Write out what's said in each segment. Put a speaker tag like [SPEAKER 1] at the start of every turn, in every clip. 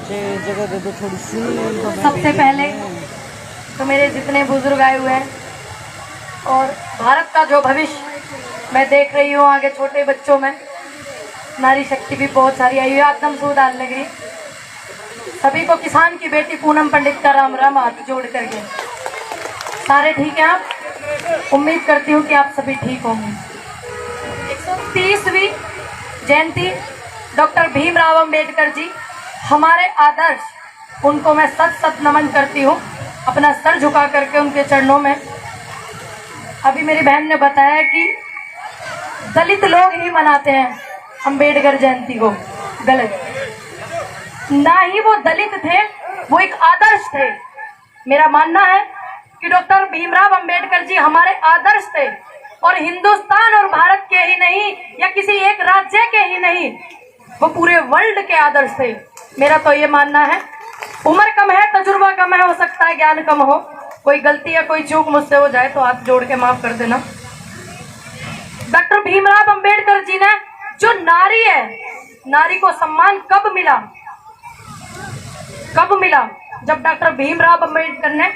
[SPEAKER 1] जगह दे दो थोड़ी सी।
[SPEAKER 2] सबसे पहले तो मेरे जितने बुजुर्ग आए हुए हैं और भारत का जो भविष्य मैं देख रही हूँ आगे छोटे बच्चों में, नारी शक्ति भी बहुत सारी आई हुई है, एकदम सू डाल लगी। सभी को किसान की बेटी पूनम पंडित का राम राम हाथ जोड़ करके। सारे ठीक हैं आप? उम्मीद करती हूँ कि आप सभी ठीक होंगे। 130वीं जयंती डॉक्टर भीमराव अंबेडकर जी हमारे आदर्श, उनको मैं सत सत नमन करती हूँ अपना सर झुका करके उनके चरणों में। अभी मेरी बहन ने बताया कि दलित लोग ही मनाते हैं अंबेडकर जयंती को, गलत। ना ही वो दलित थे, वो एक आदर्श थे। मेरा मानना है कि डॉक्टर भीमराव अंबेडकर जी हमारे आदर्श थे और हिंदुस्तान और भारत के ही नहीं या किसी एक राज्य के ही नहीं, वो पूरे वर्ल्ड के आदर्श थे। मेरा तो ये मानना है। उम्र कम है, तजुर्बा कम है, हो सकता है ज्ञान कम हो, कोई गलती या कोई चूक मुझसे हो जाए तो हाथ जोड़ के माफ कर देना। डॉक्टर भीमराव अंबेडकर जी ने, जो नारी है, नारी को सम्मान कब मिला? कब मिला? जब डॉक्टर भीमराव अंबेडकर ने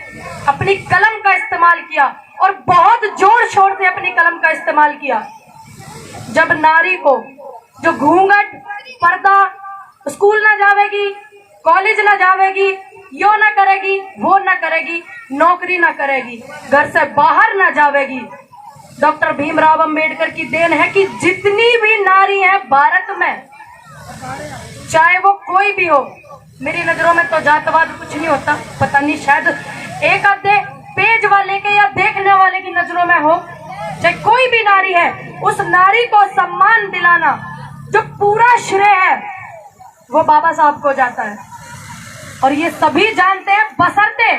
[SPEAKER 2] अपनी कलम का इस्तेमाल किया और बहुत जोर शोर से अपनी कलम का इस्तेमाल किया। जब नारी को जो घूंघट, पर्दा, स्कूल ना जावेगी, कॉलेज ना जावेगी, यो ना करेगी, वो ना करेगी, नौकरी ना करेगी, घर से बाहर ना जावेगी, डॉक्टर भीमराव अंबेडकर की देन है कि जितनी भी नारी है भारत में, चाहे वो कोई भी हो, मेरी नजरों में तो जातवाद कुछ नहीं होता, पता नहीं शायद एक आधे पेज वाले के या देखने वाले की नजरों में हो, चाहे कोई भी नारी है, उस नारी को सम्मान दिलाना जो पूरा श्रेय है वो बाबा साहब को जाता है। और ये सभी जानते हैं, बशर्ते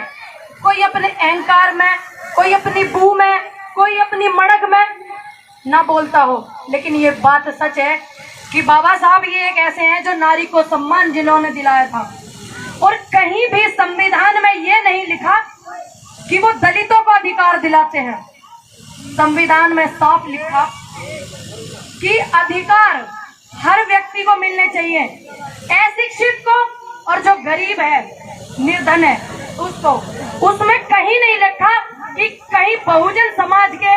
[SPEAKER 2] कोई अपने अहंकार में, कोई अपनी बू में, कोई अपनी मड़क में ना बोलता हो, लेकिन ये बात सच है कि बाबा साहब ये एक ऐसे हैं जो नारी को सम्मान जिन्होंने दिलाया था। और कहीं भी संविधान में ये नहीं लिखा कि वो दलितों को अधिकार दिलाते हैं। संविधान में साफ लिखा कि अधिकार हर व्यक्ति को मिलने चाहिए, अशिक्षित को और जो गरीब है, निर्धन है, उसको। उसमें कहीं नहीं लिखा कि कहीं बहुजन समाज के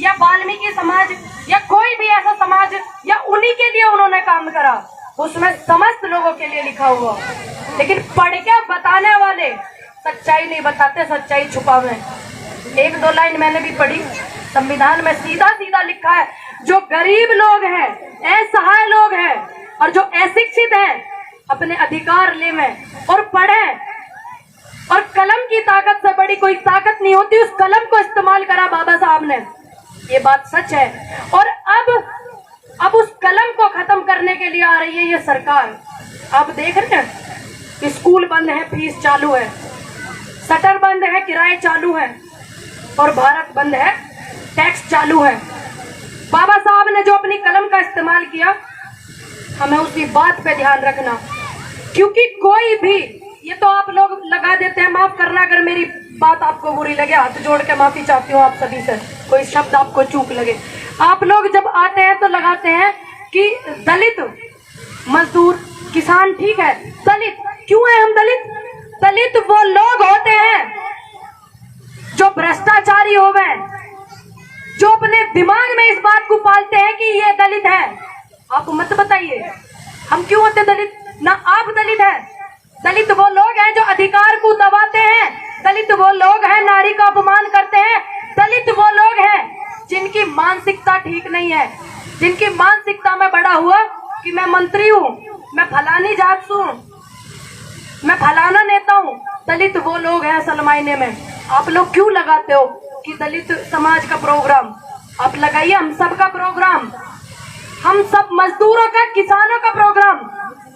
[SPEAKER 2] या वाल्मीकि समाज या कोई भी ऐसा समाज या उन्हीं के लिए उन्होंने काम करा, उसमें समस्त लोगों के लिए लिखा हुआ। लेकिन पढ़ के बताने वाले सच्चाई नहीं बताते, सच्चाई छुपावे। एक दो लाइन मैंने भी पढ़ी, संविधान में सीधा सीधा लिखा है जो गरीब लोग हैं, असहाय लोग हैं और जो अशिक्षित हैं, अपने अधिकार लेवें और पढ़ें। और कलम की ताकत से बड़ी कोई ताकत नहीं होती, उस कलम को इस्तेमाल करा बाबा साहब ने, ये बात सच है। और अब उस कलम को खत्म करने के लिए आ रही है ये सरकार। आप देख रहे हैं, स्कूल बंद है, फीस चालू है, शटर बंद है, किराए चालू है, और भारत बंद है, टैक्स चालू है। बाबा साहब ने जो अपनी कलम का इस्तेमाल किया, हमें उसी बात पे ध्यान रखना, क्योंकि कोई भी, ये तो आप लोग लगा देते हैं, माफ करना अगर मेरी बात आपको बुरी लगे, हाथ जोड़ के माफी चाहती हूँ आप सभी से, कोई शब्द आपको चूक लगे। आप लोग जब आते हैं तो लगाते हैं कि दलित, मजदूर, किसान, ठीक है, दलित क्यों है हम दलित? दलित वो लोग होते हैं जो भ्रष्टाचारी हो गए, जो अपने दिमाग में इस बात को पालते हैं कि ये दलित है। आप मत बताइए हम क्यों होते दलित, ना आप दलित है। दलित वो लोग हैं जो अधिकार को दबाते हैं, दलित वो लोग हैं नारी का अपमान करते हैं, दलित वो लोग हैं जिनकी मानसिकता ठीक नहीं है, जिनकी मानसिकता में बड़ा हुआ कि मैं मंत्री हूँ, मैं फलानी जात से हूँ, मैं फलाना नेता हूँ। दलित वो लोग हैं असल मायने में। आप लोग क्यों लगाते हो कि दलित समाज का प्रोग्राम? आप लगाइए हम सब का प्रोग्राम, हम सब मजदूरों का, किसानों का प्रोग्राम।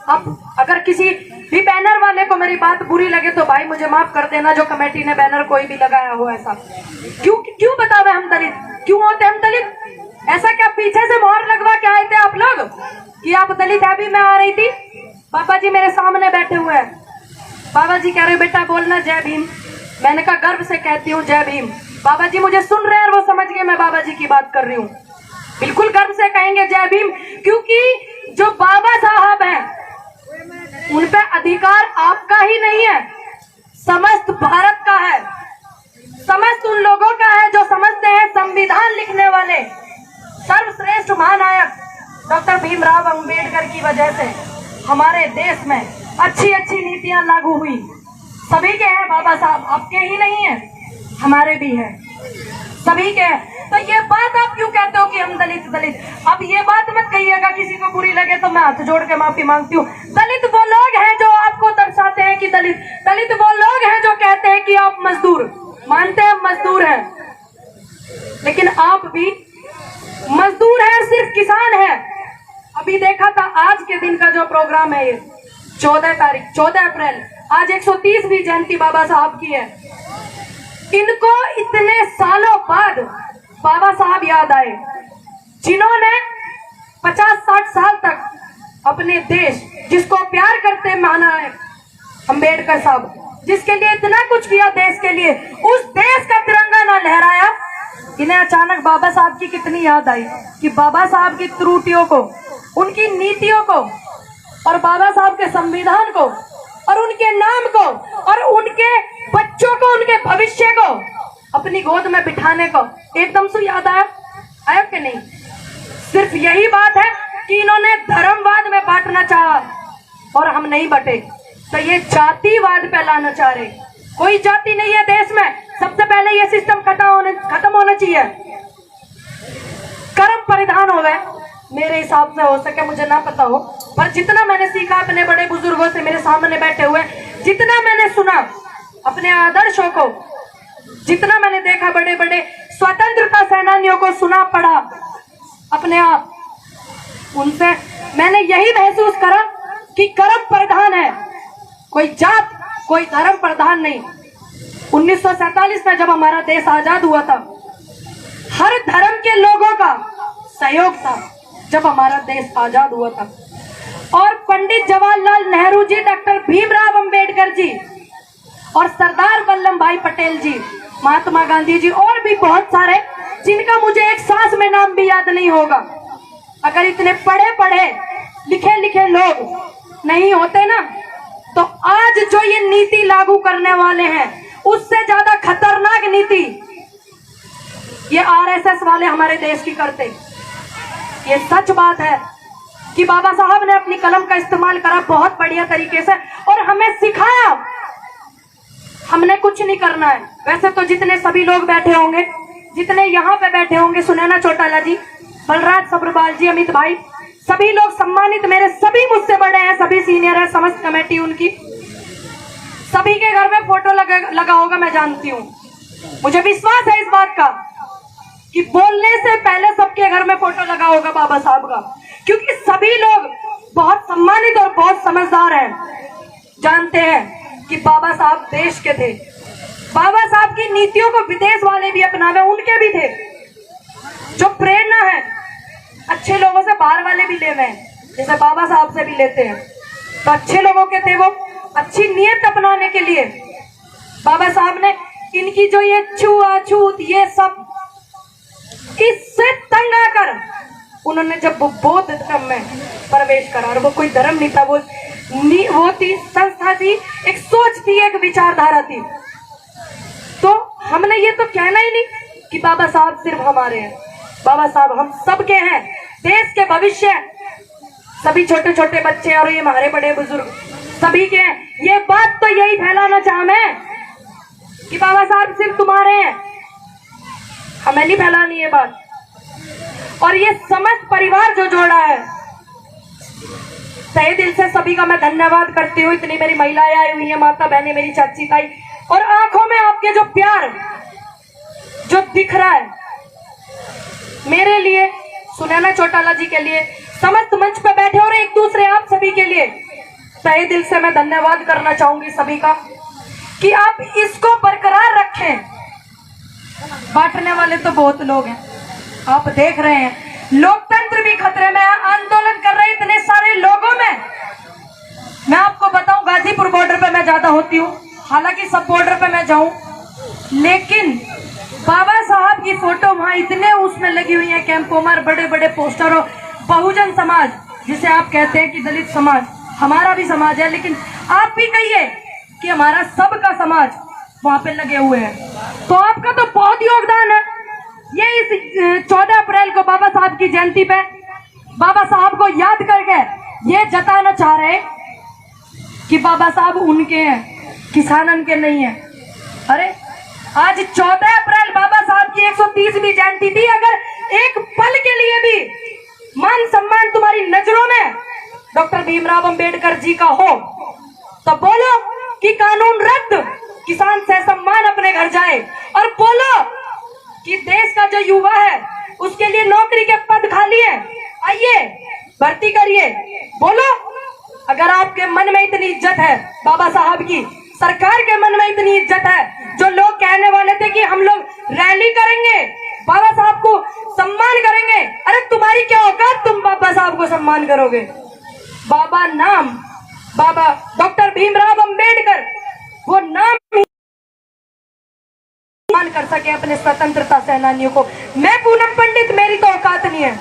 [SPEAKER 2] अब अगर किसी भी बैनर वाले को मेरी बात बुरी लगे तो भाई मुझे माफ कर देना, जो कमेटी ने बैनर कोई भी लगाया हो ऐसा। क्यों बतावे हम दलित, क्यों होते हम दलित? ऐसा क्या पीछे से मोहर लगवा के आए थे आप लोग कि आप दलित है? अभी मैं आ रही थी, पापा जी मेरे सामने बैठे हुए हैं, बाबा जी कह रहे बेटा बोलना जय भीम। मैंने कहा गर्व से कहती हूँ जय भीम। बाबा जी मुझे सुन रहे हैं और वो समझ गए मैं बाबा जी की बात कर रही हूँ। बिल्कुल गर्व से कहेंगे जय भीम, क्योंकि जो बाबा साहब हैं उन पे अधिकार नहीं है, समस्त भारत का है, समस्त उन लोगों का है जो समझते हैं संविधान लिखने वाले सर्वश्रेष्ठ महानायक डॉक्टर भीमराव अंबेडकर की वजह से हमारे देश में अच्छी अच्छी नीतियां लागू हुई। सभी के हैं बाबा साहब, आपके ही नहीं है, हमारे भी है, सभी के हैं। तो ये बात आप क्यों कहते हो कि हम दलित दलित? अब ये बात मत कहिएगा, किसी को बुरी लगे तो मैं हाथ जोड़ के माफी मांगती हूँ। दलित वो लोग हैं जो आपको दर्शाते हैं कि दलित, दलित वो लोग हैं जो कहते हैं कि आप मजदूर, मानते हैं मजदूर हैं, लेकिन आप भी मजदूर हैं, सिर्फ किसान हैं। अभी देखा था आज के दिन का जो प्रोग्राम है, ये 14 अप्रैल, आज 130वीं जयंती बाबा साहब की है। इनको इतने सालों बाद बाबा साहब याद आए, जिन्होंने 50-60 साल तक अपने देश, जिसको प्यार करते माना है अंबेडकर साहब, जिसके लिए इतना कुछ किया देश के लिए, उस देश का तिरंगा ना लहराया। इन्हें अचानक बाबा साहब की कितनी याद आई कि बाबा साहब की त्रुटियों को, उनकी नीतियों को, और बाबा साहब के संविधान को, और उनके नाम को, और उनके बच्चों को, उनके भविष्य को अपनी गोद में बिठाने को एकदम से याद आया कि नहीं? सिर्फ यही बात है कि इन्होंने धर्मवाद में बांटना चाहा और हम नहीं बटे, तो ये जातिवाद पे लाना चाह रहे। कोई जाति नहीं है देश में, सबसे पहले ये सिस्टम खत्म होना चाहिए। कर्म परिधान हो गए, मेरे हिसाब से, हो सके मुझे ना पता हो, पर जितना मैंने सीखा अपने बड़े बुजुर्गों से, मेरे सामने बैठे हुए, जितना मैंने सुना अपने आदर्शों को, जितना मैंने देखा बड़े बड़े स्वतंत्रता सेनानियों को सुना पढ़ा अपने आप, उनसे मैंने यही महसूस करा कि कर्म प्रधान है, कोई जात कोई धर्म प्रधान नहीं। 1947 में जब हमारा देश आजाद हुआ था, हर धर्म के लोगों का सहयोग था जब हमारा देश आजाद हुआ था। और पंडित जवाहरलाल नेहरू जी, डॉक्टर भीमराव अंबेडकर जी, और सरदार वल्लभ भाई पटेल जी, महात्मा गांधी जी, और भी बहुत सारे जिनका मुझे एक सांस में नाम भी याद नहीं होगा। अगर इतने पढ़े पढ़े लिखे लिखे लोग नहीं होते ना, तो आज जो ये नीति लागू करने वाले हैं, उससे ज्यादा खतरनाक नीति ये आरएसएस वाले हमारे देश की करते। ये सच बात है कि बाबा साहब ने अपनी कलम का इस्तेमाल करा बहुत बढ़िया तरीके से, और हमें सिखाया हमने कुछ नहीं करना है। वैसे तो जितने सभी लोग बैठे होंगे, जितने यहाँ पे बैठे होंगे, सुनैना चौटाला जी, बलराज सब्रवाल जी, अमित भाई, सभी लोग सम्मानित, मेरे सभी मुझसे बड़े हैं, सभी सीनियर है, समस्त कमेटी उनकी, सभी के घर में फोटो लगा होगा, मैं जानती हूँ। मुझे विश्वास है इस बात का कि बोलने से पहले सबके घर में फोटो लगा होगा बाबा साहब का, क्योंकि सभी लोग बहुत सम्मानित और बहुत समझदार हैं, जानते हैं कि बाबा साहब देश के थे। बाबा साहब की नीतियों को विदेश वाले भी अपनावे, उनके भी थे। जो प्रेरणा है अच्छे लोगों से बाहर वाले भी ले रहे हैं, जैसे बाबा साहब से भी लेते हैं, तो अच्छे लोगों के थे वो। अच्छी नीयत अपनाने के लिए बाबा साहब ने इनकी जो ये छुआछूत, ये सब, इससे तंग आकर उन्होंने जब वो बौद्ध धर्म में प्रवेश करा, और वो कोई धर्म नहीं था, वो थी संस्था थी, एक सोच थी, एक विचारधारा थी। तो हमने ये तो कहना ही नहीं कि बाबा साहब सिर्फ हमारे हैं, बाबा साहब हम सबके हैं, देश के भविष्य, सभी छोटे छोटे बच्चे और ये हमारे बड़े बुजुर्ग सभी के हैं। ये बात तो यही फैलाना चाहा मैं कि बाबा साहब सिर्फ तुम्हारे हैं, हमें नहीं फैलानी ये बात। और ये समस्त परिवार जो जोड़ा है, तहे दिल से सभी का मैं धन्यवाद करती हूँ। इतनी मेरी महिलाएं आई हुई है, माता बहनें, मेरी चाची ताई, और आंखों में आपके जो प्यार जो दिख रहा है मेरे लिए, सुनैना चौटाला जी के लिए, समस्त मंच पे बैठे और एक दूसरे आप सभी के लिए तहे दिल से मैं धन्यवाद करना चाहूंगी सभी का कि आप इसको बरकरार रखें। बांटने वाले तो बहुत लोग हैं, आप देख रहे हैं, लोकतंत्र भी खतरे में है, आंदोलन कर रहे इतने सारे लोगों में। मैं आपको बताऊं, गाजीपुर बॉर्डर पे मैं ज्यादा होती हूँ, हालांकि सब बॉर्डर पे मैं जाऊं, लेकिन बाबा साहब की फोटो वहां इतने उसमें लगी हुई है, कैंपों में बड़े बड़े पोस्टरों। बहुजन समाज जिसे आप कहते हैं कि दलित समाज, हमारा भी समाज है, लेकिन आप भी कहिए कि हमारा सबका समाज वहां पे लगे हुए हैं। तो आपका तो बहुत योगदान है। ये इस 14 अप्रैल को बाबा साहब की जयंती पे बाबा साहब को याद करके ये जताना चाह रहे कि बाबा साहब उनके हैं, किसानन के नहीं है। अरे आज 14 अप्रैल बाबा साहब की 130वीं जयंती थी। अगर एक पल के लिए भी मान सम्मान तुम्हारी नजरों में डॉक्टर भीमराव अंबेडकर जी का हो तो बोलो कि कानून रद्द, किसान से सम्मान अपने घर जाए, और बोलो कि देश का जो युवा है उसके लिए नौकरी के पद खाली है, आइए भर्ती करिए। बोलो, अगर आपके मन में इतनी इज्जत है बाबा साहब की, सरकार के मन में इतनी इज्जत है, जो लोग कहने वाले थे कि हम लोग रैली करेंगे, बाबा साहब को सम्मान करेंगे, अरे तुम्हारी क्या औकात, तुम बाबा साहब को सम्मान करोगे? बाबा नाम, बाबा डॉक्टर भीमराव अंबेडकर, वो नाम ही सम्मान कर सके अपने स्वतंत्रता सेनानियों को। मैं पूनम पंडित, मेरी तो औकात नहीं है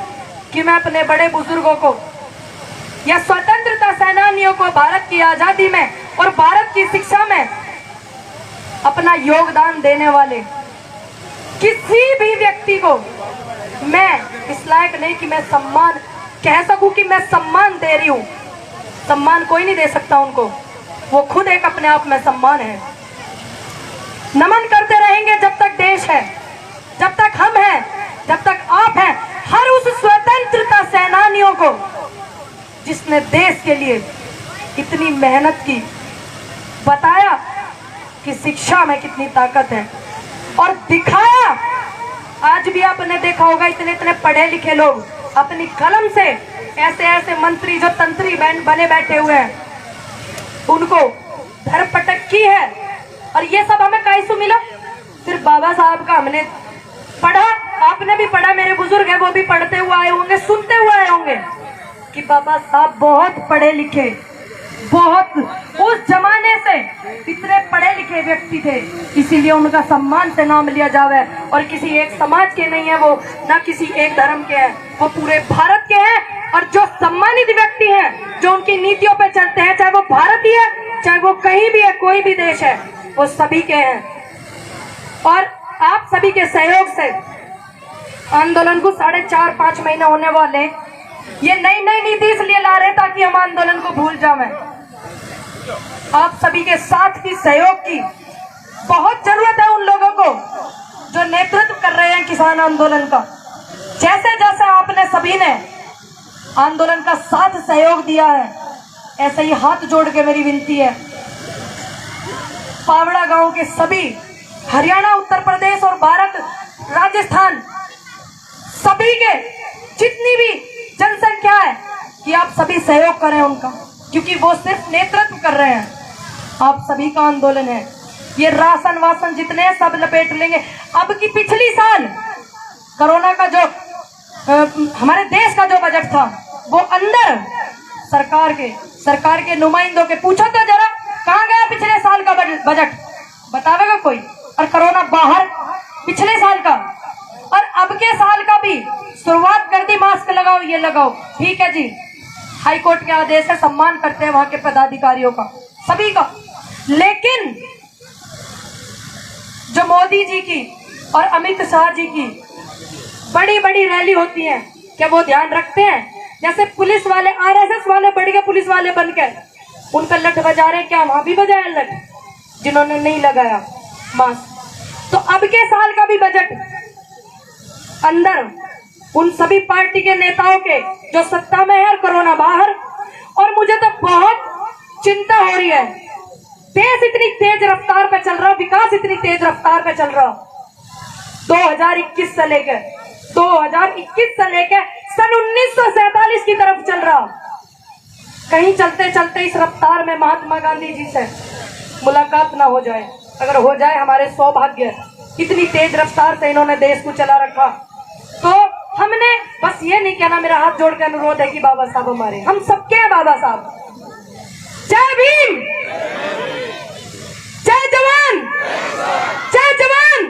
[SPEAKER 2] कि मैं अपने बड़े बुजुर्गों को या स्वतंत्रता सेनानियों को भारत की आजादी में और भारत की शिक्षा में अपना योगदान देने वाले किसी भी व्यक्ति को मैं इस लायक नहीं कि मैं सम्मान कह सकूं कि मैं सम्मान दे रही हूं। सम्मान कोई नहीं दे सकता उनको, वो खुद एक अपने आप में सम्मान है। नमन करते रहेंगे जब तक देश है, जब तक हम हैं, जब तक आप हैं, हर उस स्वतंत्रता सेनानियों को जिसने देश के लिए इतनी मेहनत की, बताया कि शिक्षा में कितनी ताकत है, और दिखाया। आज भी आपने देखा होगा इतने इतने पढ़े लिखे लोग अपनी कलम से ऐसे ऐसे मंत्री जो तंत्री बने बैठे हुए हैं, उनको धरपटक की है। और ये सब हमें कैसे मिला? सिर्फ बाबा साहब का हमने पढ़ा, आपने भी पढ़ा, मेरे बुजुर्ग है वो भी पढ़ते हुए आए होंगे, सुनते हुए आए होंगे कि बाबा साहब बहुत पढ़े लिखे, बहुत उस जमाने से इतने पढ़े लिखे व्यक्ति थे, इसीलिए उनका सम्मान से नाम लिया जावे। और किसी एक समाज के नहीं है वो, ना किसी एक धर्म के हैं, वो पूरे भारत के हैं। और जो सम्मानित व्यक्ति हैं, जो उनकी नीतियों पे चलते हैं, चाहे वो भारत ही है, चाहे वो कहीं भी है, कोई भी देश है, वो सभी के हैं। और आप सभी के सहयोग से आंदोलन को 4.5-5 महीने होने वाले, ये नई नई नीति इसलिए ला रहे ताकि हम आंदोलन को भूल जाएं। आप सभी के साथ की, सहयोग की बहुत जरूरत है उन लोगों को जो नेतृत्व कर रहे हैं किसान आंदोलन का। जैसे जैसे आपने सभी ने आंदोलन का साथ सहयोग दिया है, ऐसे ही हाथ जोड़ के मेरी विनती है, पावड़ा गांव के सभी, हरियाणा, उत्तर प्रदेश और भारत, राजस्थान, सभी के जितनी भी जनसंख्या है, कि आप सभी सहयोग करें उनका, क्योंकि वो सिर्फ नेतृत्व कर रहे हैं। आप सभी का आंदोलन है। ये राशन वासन जितने हैं सब लपेट लेंगे। अब की पिछली साल कोरोना का जो हमारे देश का जो बजट था, वो अंदर सरकार के नुमाइंदों के पूछो तो जरा, कहाँ गया पिछले साल का बजट? बतावेगा कोई? और कोरोना बाहर पिछले साल का, और अब के साल का भी शुरुआत कर दी, मास्क लगाओ, ये लगाओ, ठीक है जी, हाई कोर्ट के आदेश है, सम्मान करते हैं वहां के पदाधिकारियों का, सभी का। लेकिन जो मोदी जी की और अमित शाह जी की बड़ी बड़ी रैली होती है, क्या वो ध्यान रखते हैं? जैसे पुलिस वाले, आरएसएस वाले बढ़ गए पुलिस वाले बनकर, उनका लठ बजा रहे, क्या वहां भी बजाया लठ जिन्होंने नहीं लगाया मास्क? तो अब के साल का भी बजट अंदर उन सभी पार्टी के नेताओं के जो सत्ता में है और कोरोना बाहर। और मुझे तो बहुत चिंता हो रही है, देश इतनी तेज रफ्तार पे चल रहा, विकास इतनी तेज रफ्तार पे चल रहा, 2021 से लेकर सन 1947 की तरफ चल रहा। कहीं चलते चलते इस रफ्तार में महात्मा गांधी जी से मुलाकात ना हो जाए। अगर हो जाए हमारे सौभाग्य, इतनी तेज रफ्तार से इन्होंने देश को चला रखा। तो हमने बस ये नहीं कहना, मेरा हाथ जोड़ के अनुरोध है कि बाबा साहब हमारे, हम सबके हैं बाबा साहब। जय भीम, जय जवान, जय जवान।